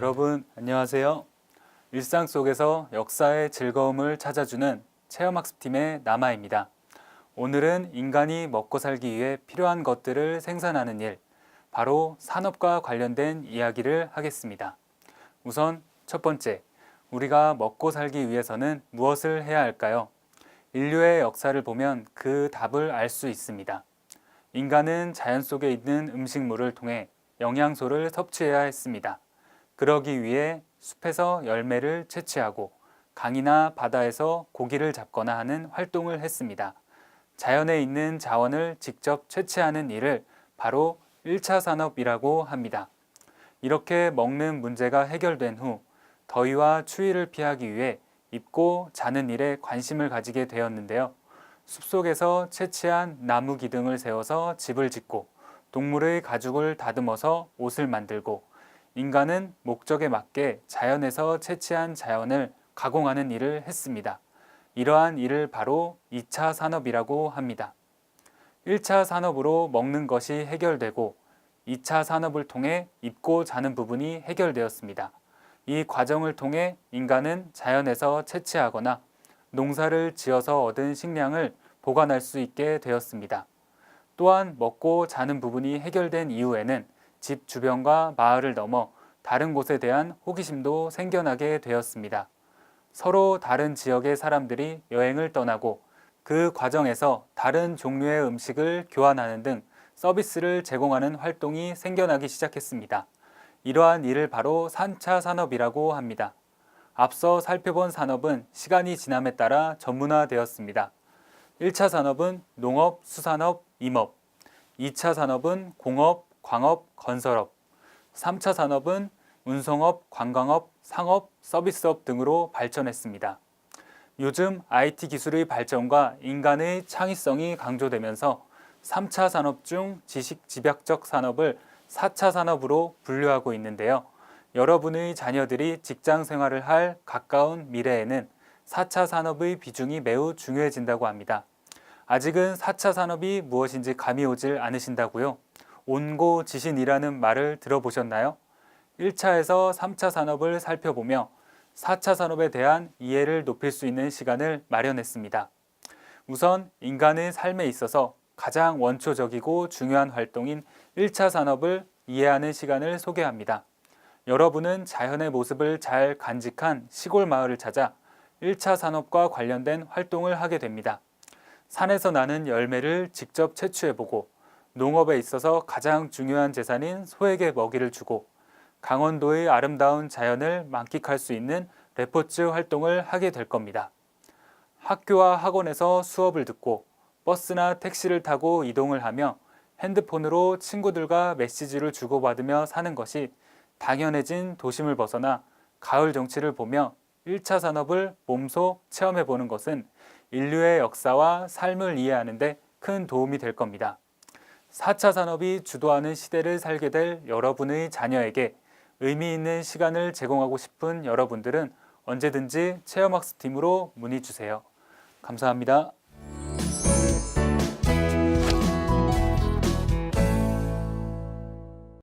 여러분 안녕하세요. 일상 속에서 역사의 즐거움을 찾아주는 체험학습팀의 나마입니다. 오늘은 인간이 먹고 살기 위해 필요한 것들을 생산하는 일, 바로 산업과 관련된 이야기를 하겠습니다. 우선 첫 번째, 우리가 먹고 살기 위해서는 무엇을 해야 할까요? 인류의 역사를 보면 그 답을 알 수 있습니다. 인간은 자연 속에 있는 음식물을 통해 영양소를 섭취해야 했습니다. 그러기 위해 숲에서 열매를 채취하고 강이나 바다에서 고기를 잡거나 하는 활동을 했습니다. 자연에 있는 자원을 직접 채취하는 일을 바로 1차 산업이라고 합니다. 이렇게 먹는 문제가 해결된 후 더위와 추위를 피하기 위해 입고 자는 일에 관심을 가지게 되었는데요. 숲속에서 채취한 나무 기둥을 세워서 집을 짓고 동물의 가죽을 다듬어서 옷을 만들고 인간은 목적에 맞게 자연에서 채취한 자연을 가공하는 일을 했습니다. 이러한 일을 바로 2차 산업이라고 합니다. 1차 산업으로 먹는 것이 해결되고 2차 산업을 통해 입고 자는 부분이 해결되었습니다. 이 과정을 통해 인간은 자연에서 채취하거나 농사를 지어서 얻은 식량을 보관할 수 있게 되었습니다. 또한 먹고 자는 부분이 해결된 이후에는 집 주변과 마을을 넘어 다른 곳에 대한 호기심도 생겨나게 되었습니다. 서로 다른 지역의 사람들이 여행을 떠나고 그 과정에서 다른 종류의 음식을 교환하는 등 서비스를 제공하는 활동이 생겨나기 시작했습니다. 이러한 일을 바로 3차 산업이라고 합니다. 앞서 살펴본 산업은 시간이 지남에 따라 전문화되었습니다. 1차 산업은 농업, 수산업, 임업, 2차 산업은 공업, 광업, 건설업, 3차 산업은 운송업, 관광업, 상업, 서비스업 등으로 발전했습니다. 요즘 IT 기술의 발전과 인간의 창의성이 강조되면서 3차 산업 중 지식 집약적 산업을 4차 산업으로 분류하고 있는데요. 여러분의 자녀들이 직장 생활을 할 가까운 미래에는 4차 산업의 비중이 매우 중요해진다고 합니다. 아직은 4차 산업이 무엇인지 감이 오질 않으신다고요? 온고지신이라는 말을 들어보셨나요? 1차에서 3차 산업을 살펴보며 4차 산업에 대한 이해를 높일 수 있는 시간을 마련했습니다. 우선 인간의 삶에 있어서 가장 원초적이고 중요한 활동인 1차 산업을 이해하는 시간을 소개합니다. 여러분은 자연의 모습을 잘 간직한 시골 마을을 찾아 1차 산업과 관련된 활동을 하게 됩니다. 산에서 나는 열매를 직접 채취해보고 농업에 있어서 가장 중요한 재산인 소에게 먹이를 주고 강원도의 아름다운 자연을 만끽할 수 있는 레포츠 활동을 하게 될 겁니다. 학교와 학원에서 수업을 듣고 버스나 택시를 타고 이동을 하며 핸드폰으로 친구들과 메시지를 주고받으며 사는 것이 당연해진 도심을 벗어나 가을 정취를 보며 1차 산업을 몸소 체험해보는 것은 인류의 역사와 삶을 이해하는 데 큰 도움이 될 겁니다. 4차 산업이 주도하는 시대를 살게 될 여러분의 자녀에게 의미 있는 시간을 제공하고 싶은 여러분들은 언제든지 체험학습팀으로 문의 주세요. 감사합니다.